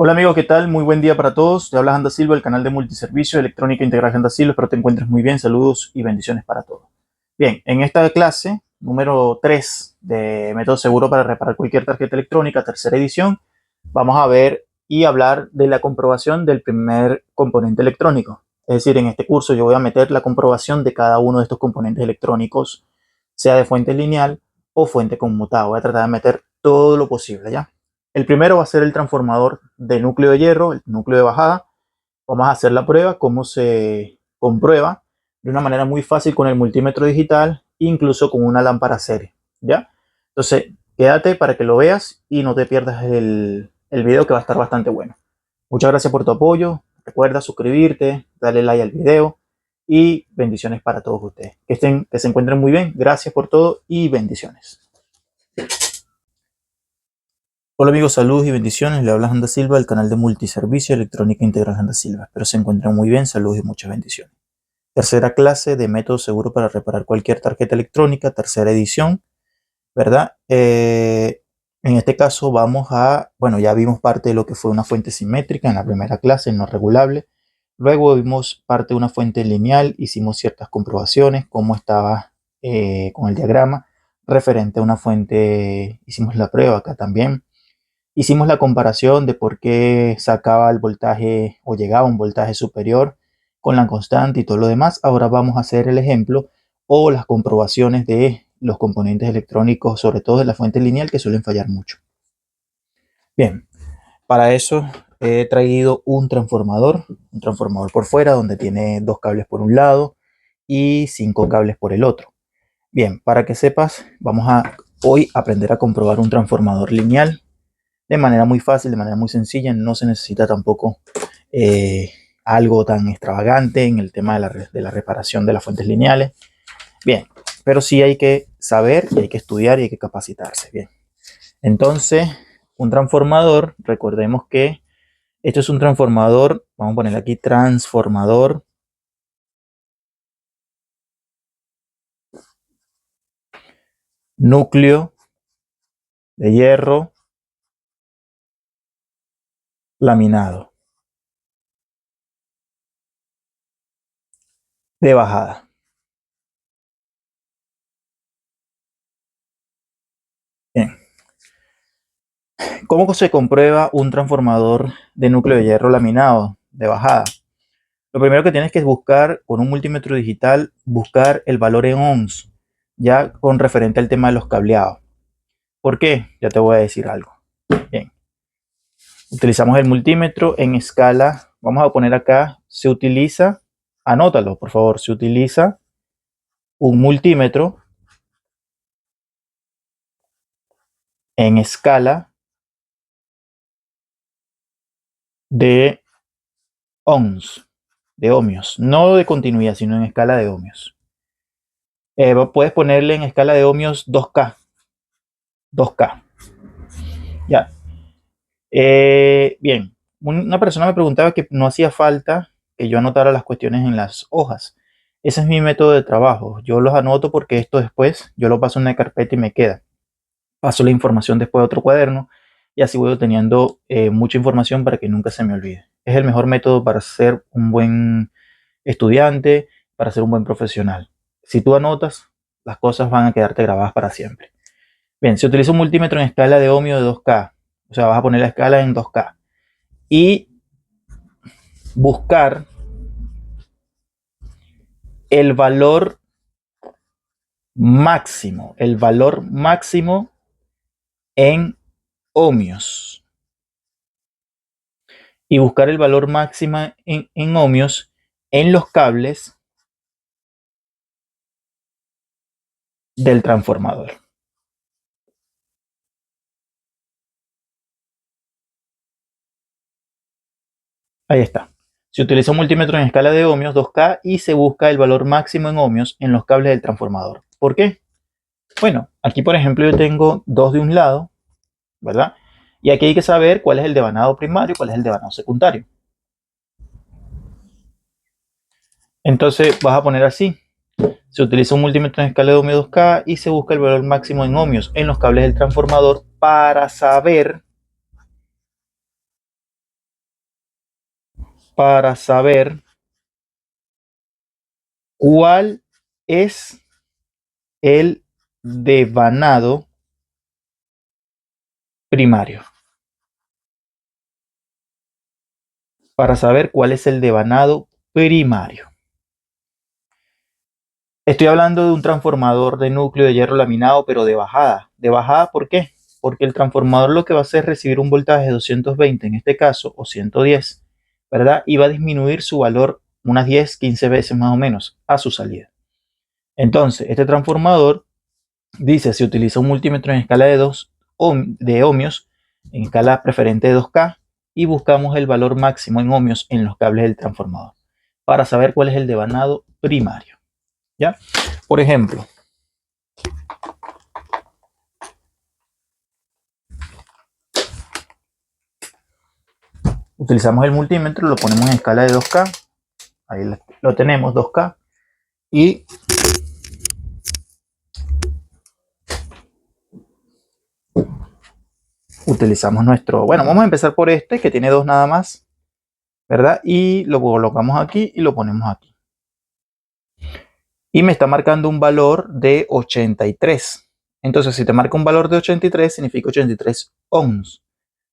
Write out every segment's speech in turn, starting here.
Hola amigo, ¿qué tal? Muy buen día para todos. Te habla Anda Silva, el canal de multiservicio Electrónica Integral Anda Silva. Espero te encuentres muy bien. Saludos y bendiciones para todos. Bien, en esta clase número 3 de Método Seguro para reparar cualquier tarjeta electrónica, tercera edición, vamos a ver y hablar de la comprobación del primer componente electrónico. Es decir, en este curso yo voy a meter la comprobación de cada uno de estos componentes electrónicos, sea de fuente lineal o fuente conmutada. Voy a tratar de meter todo lo posible, ¿ya? El primero va a ser el transformador de núcleo de hierro, el núcleo de bajada. Vamos a hacer la prueba, cómo se comprueba de una manera muy fácil con el multímetro digital, incluso con una lámpara serie, ¿ya? Entonces, quédate para que lo veas y no te pierdas el video, que va a estar bastante bueno. Muchas gracias por tu apoyo. Recuerda suscribirte, darle like al video y bendiciones para todos ustedes. Que se encuentren muy bien. Gracias por todo y bendiciones. Hola amigos, saludos y bendiciones. Le habla Anda Silva del canal de multiservicio Electrónica Integral Anda Silva. Espero se encuentren muy bien. Saludos y muchas bendiciones. Tercera clase de método seguro para reparar cualquier tarjeta electrónica, tercera edición, ¿verdad? En este caso bueno, ya vimos parte de lo que fue una fuente simétrica en la primera clase, no regulable. Luego vimos parte de una fuente lineal, hicimos ciertas comprobaciones, cómo estaba con el diagrama referente a una fuente. Hicimos la prueba acá también. Hicimos la comparación de por qué sacaba el voltaje o llegaba a un voltaje superior con la constante y todo lo demás. Ahora vamos a hacer el ejemplo o las comprobaciones de los componentes electrónicos, sobre todo de la fuente lineal, que suelen fallar mucho. Bien, para eso he traído un transformador por fuera, donde tiene 2 cables por un lado y 5 cables por el otro. Bien, para que sepas, vamos a hoy aprender a comprobar un transformador lineal de manera muy fácil, de manera muy sencilla. No se necesita tampoco algo tan extravagante en el tema de la reparación de las fuentes lineales. Bien, pero sí hay que saber y hay que estudiar y hay que capacitarse. Bien, entonces un transformador, recordemos que esto es un transformador, vamos a poner aquí transformador núcleo de hierro laminado de bajada. Bien, ¿cómo se comprueba un transformador de núcleo de hierro laminado de bajada? Lo primero que tienes que buscar con un multímetro digital, buscar el valor en ohms, ya con referente al tema de los cableados. ¿Por qué? Ya te voy a decir algo. Bien, utilizamos el multímetro en escala. Vamos a poner acá, se utiliza, anótalo por favor, se utiliza un multímetro en escala de ohms, de ohmios, no de continuidad, sino en escala de ohmios. Puedes ponerle en escala de ohmios 2K. 2K. Ya. Bien, una persona me preguntaba que no hacía falta que yo anotara las cuestiones en las hojas. Ese es mi método de trabajo. Yo los anoto porque esto después yo lo paso en una carpeta y me queda. Paso la información después a otro cuaderno y así voy teniendo mucha información para que nunca se me olvide. Es el mejor método para ser un buen estudiante, para ser un buen profesional. Si tú anotas, las cosas van a quedarte grabadas para siempre. Bien, se utiliza un multímetro en escala de ohmio de 2K. O sea, vas a poner la escala en 2K. Y buscar el valor máximo en ohmios. Y buscar el valor máximo en ohmios en los cables del transformador. Ahí está. Se utiliza un multímetro en escala de ohmios 2K y se busca el valor máximo en ohmios en los cables del transformador. ¿Por qué? Bueno, aquí por ejemplo yo tengo 2 de un lado, ¿verdad? Y aquí hay que saber cuál es el devanado primario y cuál es el devanado secundario. Entonces vas a poner así. Se utiliza un multímetro en escala de ohmio 2K y se busca el valor máximo en ohmios en los cables del transformador para saber para saber cuál es el devanado primario. Para saber cuál es el devanado primario. Estoy hablando de un transformador de núcleo de hierro laminado, pero de bajada. ¿De bajada por qué? Porque el transformador lo que va a hacer es recibir un voltaje de 220 en este caso, o 110, ¿verdad? Y va a disminuir su valor unas 10, 15 veces más o menos a su salida. Entonces, este transformador dice, se utiliza un multímetro en escala de ohmios, en escala preferente de 2K, y buscamos el valor máximo en ohmios en los cables del transformador para saber cuál es el devanado primario. ¿Ya? Por ejemplo, utilizamos el multímetro, lo ponemos en escala de 2K, ahí lo tenemos, 2K, y utilizamos nuestro, bueno, vamos a empezar por este que tiene 2 nada más, ¿verdad? Y lo colocamos aquí y lo ponemos aquí. Y me está marcando un valor de 83. Entonces, si te marca un valor de 83, significa 83 ohms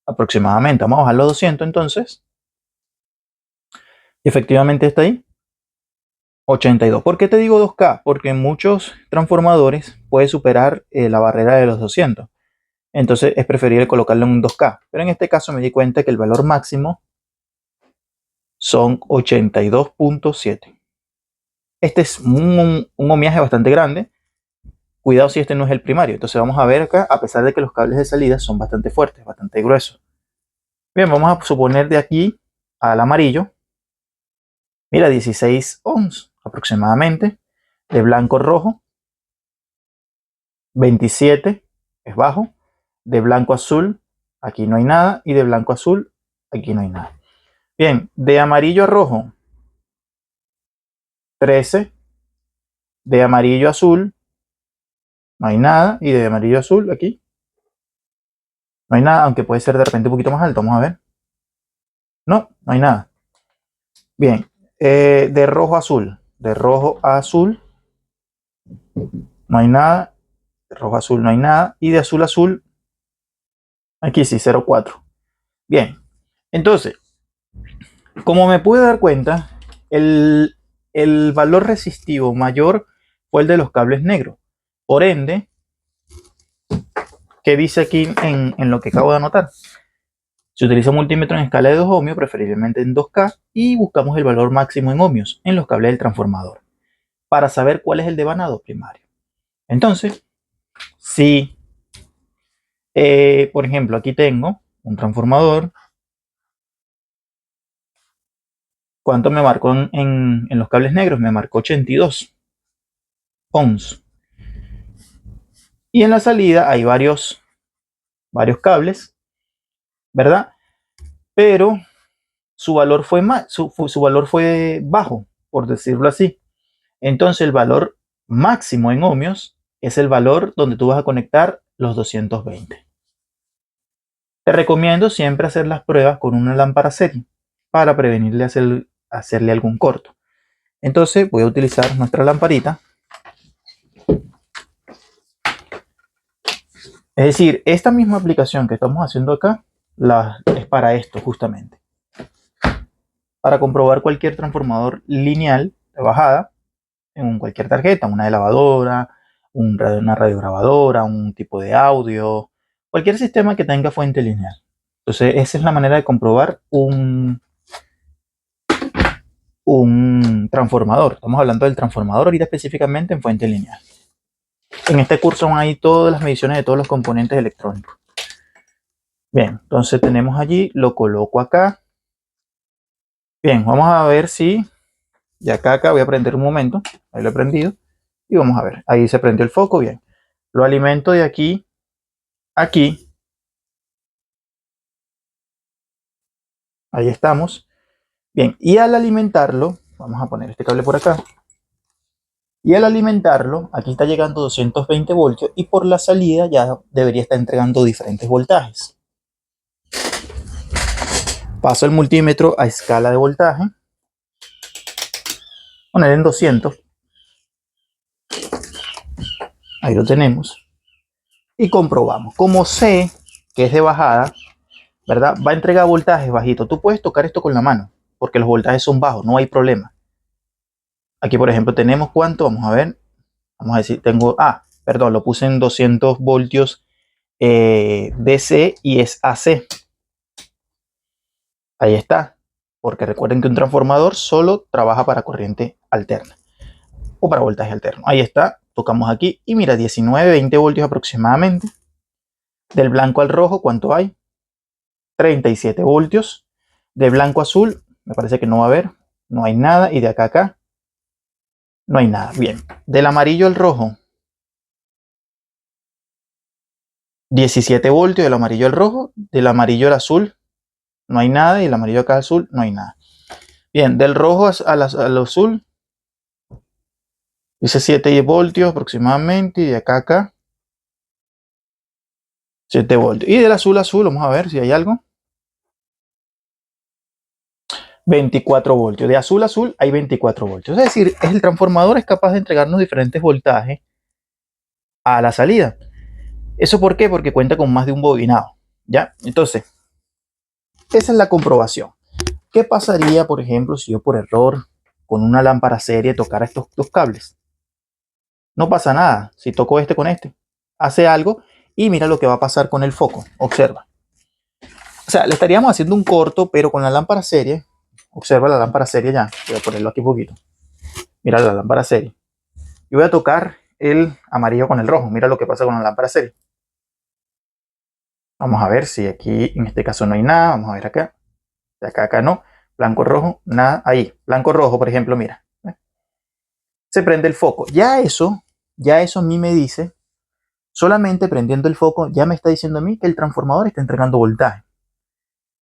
aproximadamente. Vamos a bajarlo a 200 entonces. Y efectivamente está ahí. 82. ¿Por qué te digo 2K? Porque en muchos transformadores puede superar la barrera de los 200. Entonces es preferible colocarlo en un 2K. Pero en este caso me di cuenta que el valor máximo son 82.7. Este es un ohmiaje bastante grande. Cuidado si este no es el primario. Entonces vamos a ver acá, a pesar de que los cables de salida son bastante fuertes, bastante gruesos. Bien, vamos a suponer de aquí al amarillo. Mira, 16 ohms aproximadamente. De blanco a rojo, 27 es bajo. De blanco a azul, aquí no hay nada. Y de blanco a azul, aquí no hay nada. Bien, de amarillo a rojo, 13. De amarillo a azul, no hay nada. Y de amarillo a azul, aquí, no hay nada. Aunque puede ser de repente un poquito más alto. Vamos a ver. No, no hay nada. Bien, de rojo a azul. De rojo a azul, no hay nada. De rojo a azul no hay nada. Y de azul a azul, aquí sí, 0,4. Bien, entonces, como me pude dar cuenta, el valor resistivo mayor fue el de los cables negros. Por ende, ¿qué dice aquí en lo que acabo de anotar? Se utiliza un multímetro en escala de 2 ohmios, preferiblemente en 2K, y buscamos el valor máximo en ohmios en los cables del transformador para saber cuál es el devanado primario. Entonces, si, por ejemplo, aquí tengo un transformador, ¿cuánto me marcó en los cables negros? Me marcó 82 ohms. Y en la salida hay varios cables, ¿verdad? Pero su valor fue su valor fue bajo, por decirlo así. Entonces el valor máximo en ohmios es el valor donde tú vas a conectar los 220. Te recomiendo siempre hacer las pruebas con una lámpara serie para prevenirle hacerle algún corto. Entonces voy a utilizar nuestra lamparita. Es decir, esta misma aplicación que estamos haciendo acá es para esto justamente. Para comprobar cualquier transformador lineal de bajada en cualquier tarjeta, una de lavadora, una radiograbadora, un tipo de audio, cualquier sistema que tenga fuente lineal. Entonces esa es la manera de comprobar un transformador. Estamos hablando del transformador ahorita específicamente en fuente lineal. En este curso van ahí todas las mediciones de todos los componentes electrónicos. Bien, entonces tenemos allí, lo coloco acá. Bien, vamos a ver si, y acá voy a prender un momento, ahí lo he prendido, y vamos a ver, ahí se prendió el foco, bien. Lo alimento de aquí a aquí. Ahí estamos. Bien, y al alimentarlo, vamos a poner este cable por acá. Y al alimentarlo, aquí está llegando 220 voltios y por la salida ya debería estar entregando diferentes voltajes. Paso el multímetro a escala de voltaje. Poner en 200. Ahí lo tenemos. Y comprobamos. Como sé que es de bajada, ¿verdad? Va a entregar voltajes bajitos. Tú puedes tocar esto con la mano, porque los voltajes son bajos, no hay problema. Aquí, por ejemplo, tenemos cuánto, vamos a ver. Vamos a decir, tengo, perdón, lo puse en 200 voltios DC y es AC. Ahí está, porque recuerden que un transformador solo trabaja para corriente alterna o para voltaje alterno. Ahí está, tocamos aquí y mira, 19, 20 voltios aproximadamente. Del blanco al rojo, ¿cuánto hay? 37 voltios. De blanco a azul, me parece que no va a haber, no hay nada. Y de acá a acá, no hay nada. Bien, del amarillo al rojo, 17 voltios del amarillo al rojo. Del amarillo al azul, no hay nada. Y del amarillo acá al azul, no hay nada. Bien, del rojo al azul, dice 7 voltios aproximadamente. Y de acá a acá, 7 voltios. Y del azul a azul, vamos a ver si hay algo. 24 voltios. De azul a azul hay 24 voltios. Es decir, el transformador es capaz de entregarnos diferentes voltajes a la salida. ¿Eso por qué? Porque cuenta con más de un bobinado. ¿Ya? Entonces, esa es la comprobación. ¿Qué pasaría, por ejemplo, si yo por error con una lámpara serie tocara estos dos cables? No pasa nada. Si toco este con este, hace algo y mira lo que va a pasar con el foco. Observa. O sea, le estaríamos haciendo un corto, pero con la lámpara serie. Observa la lámpara serie ya. Voy a ponerlo aquí un poquito. Mira la lámpara serie. Y voy a tocar el amarillo con el rojo. Mira lo que pasa con la lámpara serie. Vamos a ver si aquí en este caso no hay nada. Vamos a ver acá. De acá a acá no. Blanco, rojo, nada. Ahí. Blanco, rojo, por ejemplo, mira. Se prende el foco. Ya eso a mí me dice, solamente prendiendo el foco, ya me está diciendo a mí que el transformador está entregando voltaje.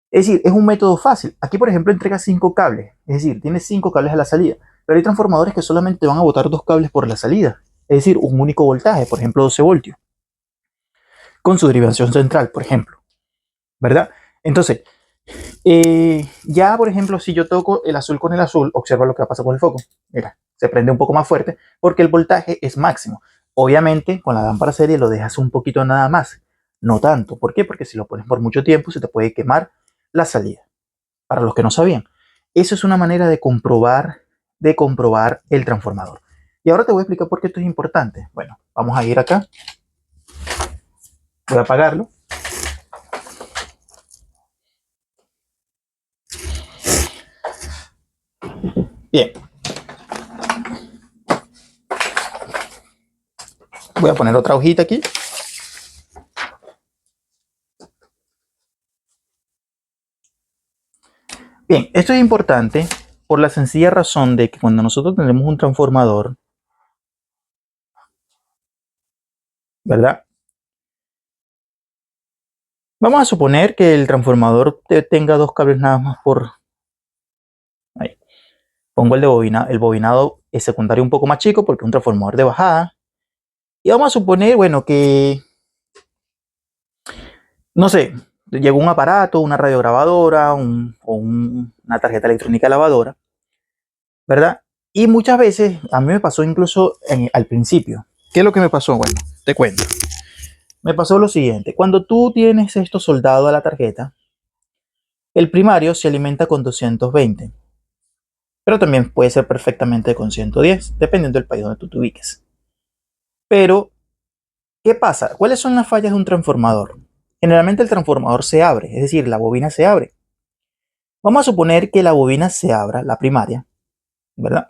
Es decir, es un método fácil. Aquí, por ejemplo, entrega 5 cables. Es decir, tiene 5 cables a la salida. Pero hay transformadores que solamente van a botar 2 cables por la salida. Es decir, un único voltaje, por ejemplo, 12 voltios. Con su derivación central, por ejemplo. ¿Verdad? Entonces, ya, por ejemplo, si yo toco el azul con el azul, observa lo que pasa con el foco. Mira, se prende un poco más fuerte porque el voltaje es máximo. Obviamente, con la lámpara serie lo dejas un poquito nada más. No tanto. ¿Por qué? Porque si lo pones por mucho tiempo, se te puede quemar la salida. Para los que no sabían. Eso es una manera de comprobar el transformador. Y ahora te voy a explicar por qué esto es importante. Bueno, vamos a ir acá. Voy a apagarlo. Bien. Voy a poner otra hojita aquí. Bien, esto es importante por la sencilla razón de que cuando nosotros tenemos un transformador, ¿verdad? Vamos a suponer que el transformador tenga 2 cables nada más por... Ahí. Pongo el bobinado secundario un poco más chico porque es un transformador de bajada. Y vamos a suponer, bueno, que... No sé, llegó un aparato, una radiograbadora una tarjeta electrónica lavadora, ¿verdad? Y muchas veces, a mí me pasó incluso al principio. ¿Qué es lo que me pasó? Bueno, te cuento. Me pasó lo siguiente. Cuando tú tienes esto soldado a la tarjeta, el primario se alimenta con 220. Pero también puede ser perfectamente con 110, dependiendo del país donde tú te ubiques. Pero, ¿qué pasa? ¿Cuáles son las fallas de un transformador? Generalmente el transformador se abre, es decir, la bobina se abre. Vamos a suponer que la bobina se abra, la primaria, ¿verdad?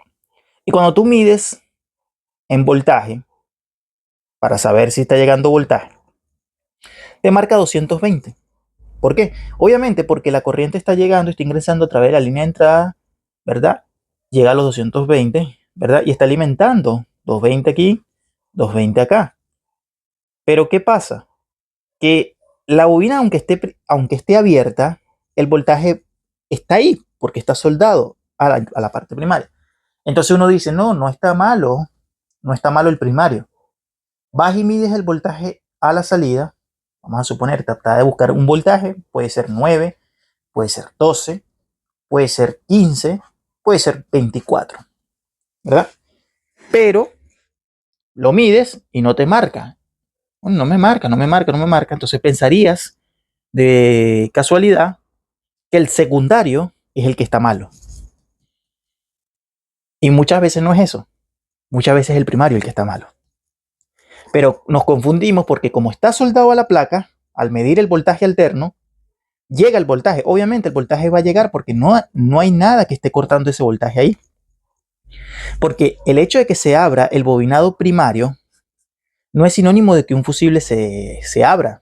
Y cuando tú mides en voltaje, para saber si está llegando voltaje, te marca 220. ¿Por qué? Obviamente porque la corriente está llegando, está ingresando a través de la línea de entrada, ¿verdad? Llega a los 220, ¿verdad? Y está alimentando 220 aquí, 220 acá. Pero ¿qué pasa? Que la bobina, aunque esté abierta, el voltaje está ahí, porque está soldado a la parte primaria. Entonces uno dice, no está malo, no está malo el primario. Vas y mides el voltaje a la salida. Vamos a suponer, trata de buscar un voltaje, puede ser 9, puede ser 12, puede ser 15, puede ser 24, ¿verdad? Pero lo mides y no te marca. Bueno, no me marca, no me marca, no me marca. Entonces pensarías de casualidad que el secundario es el que está malo. Y muchas veces no es eso. Muchas veces es el primario el que está malo. Pero nos confundimos porque como está soldado a la placa, al medir el voltaje alterno, llega el voltaje. Obviamente el voltaje va a llegar porque no hay nada que esté cortando ese voltaje ahí. Porque el hecho de que se abra el bobinado primario no es sinónimo de que un fusible se abra.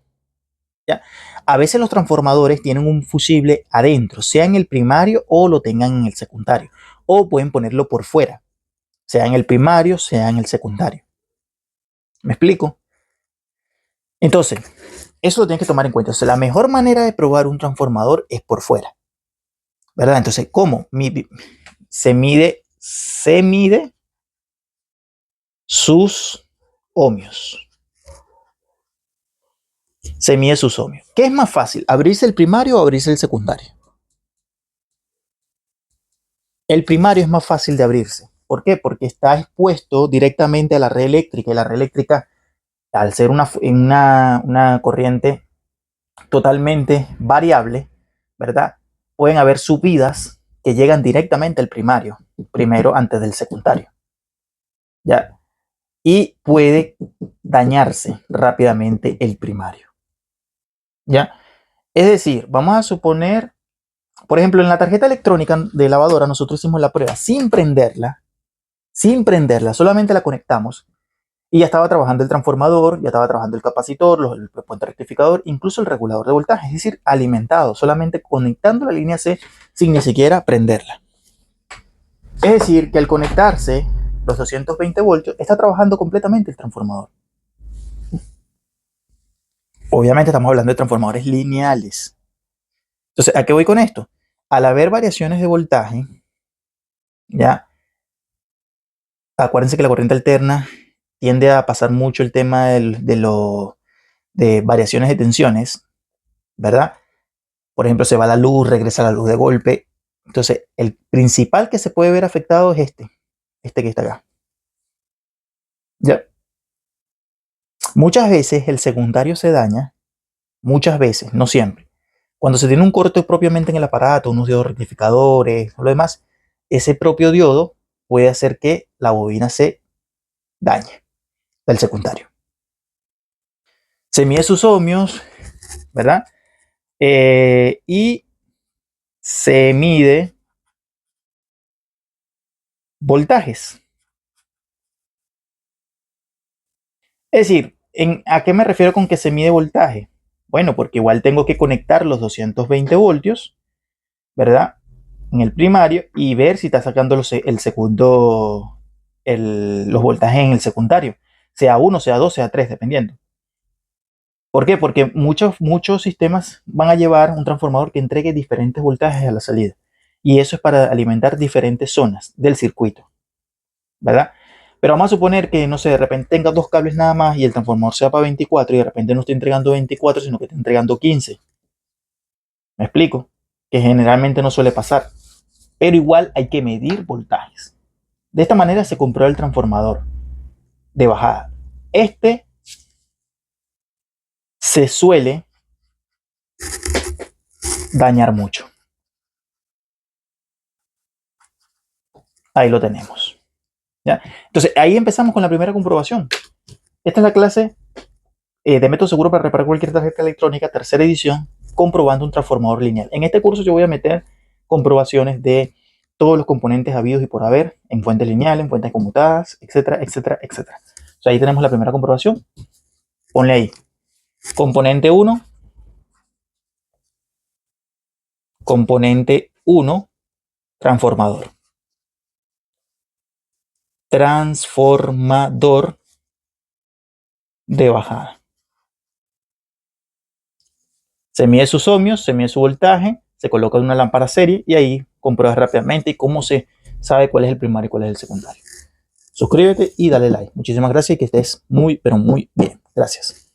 ¿Ya? A veces los transformadores tienen un fusible adentro, sea en el primario o lo tengan en el secundario. O pueden ponerlo por fuera, sea en el primario, sea en el secundario. ¿Me explico? Entonces, eso lo tienes que tomar en cuenta. O sea, la mejor manera de probar un transformador es por fuera, ¿verdad? Entonces, ¿cómo? Se mide sus ohmios. Se mide sus ohmios. ¿Qué es más fácil? ¿Abrirse el primario o abrirse el secundario? El primario es más fácil de abrirse. ¿Por qué? Porque está expuesto directamente a la red eléctrica y la red eléctrica, al ser una corriente totalmente variable, ¿verdad? Pueden haber subidas que llegan directamente al primario, primero antes del secundario, ¿ya? Y puede dañarse rápidamente el primario, ¿ya? Es decir, vamos a suponer, por ejemplo, en la tarjeta electrónica de lavadora nosotros hicimos la prueba sin prenderla, solamente la conectamos y ya estaba trabajando el transformador, ya estaba trabajando el capacitor, el puente rectificador, incluso el regulador de voltaje, es decir, alimentado, solamente conectando la línea C sin ni siquiera prenderla. Es decir, que al conectarse los 220 voltios, está trabajando completamente el transformador. Obviamente estamos hablando de transformadores lineales. Entonces, ¿a qué voy con esto? Al haber variaciones de voltaje, ya, acuérdense que la corriente alterna tiende a pasar mucho el tema de variaciones de tensiones, ¿verdad? Por ejemplo, se va la luz, regresa la luz de golpe. Entonces, el principal que se puede ver afectado es este que está acá. ¿Ya? Muchas veces el secundario se daña, muchas veces, no siempre. Cuando se tiene un corte propiamente en el aparato, unos diodos rectificadores, o lo demás, ese propio diodo puede hacer que la bobina se dañe del secundario. Se mide sus ohmios, ¿verdad? Y se mide voltajes. Es decir, ¿a qué me refiero con que se mide voltaje? Bueno, porque igual tengo que conectar los 220 voltios, ¿verdad? En el primario y ver si está sacando los voltajes en el secundario. Sea 1, sea 2, sea 3, dependiendo. ¿Por qué? Porque muchos sistemas van a llevar un transformador que entregue diferentes voltajes a la salida. Y eso es para alimentar diferentes zonas del circuito, ¿verdad? Pero vamos a suponer que, no sé, de repente tenga dos cables nada más y el transformador sea para 24 y de repente no esté entregando 24, sino que esté entregando 15. ¿Me explico? Que generalmente no suele pasar. Pero igual hay que medir voltajes. De esta manera se comprueba el transformador de bajada. Este se suele dañar mucho. Ahí lo tenemos. ¿Ya? Entonces, ahí empezamos con la primera comprobación. Esta es la clase de método seguro para reparar cualquier tarjeta electrónica, tercera edición, comprobando un transformador lineal. En este curso yo voy a meter comprobaciones de todos los componentes habidos y por haber en fuentes lineales, en fuentes conmutadas, etcétera, etcétera, etcétera. O sea, ahí tenemos la primera comprobación. Ponle ahí. Componente 1. Componente 1. Transformador. Transformador de bajada. Se mide sus ohmios, se mide su voltaje, se coloca en una lámpara serie y ahí compruebas rápidamente cómo se sabe cuál es el primario y cuál es el secundario. Suscríbete y dale like. Muchísimas gracias y que estés muy, pero muy bien. Gracias.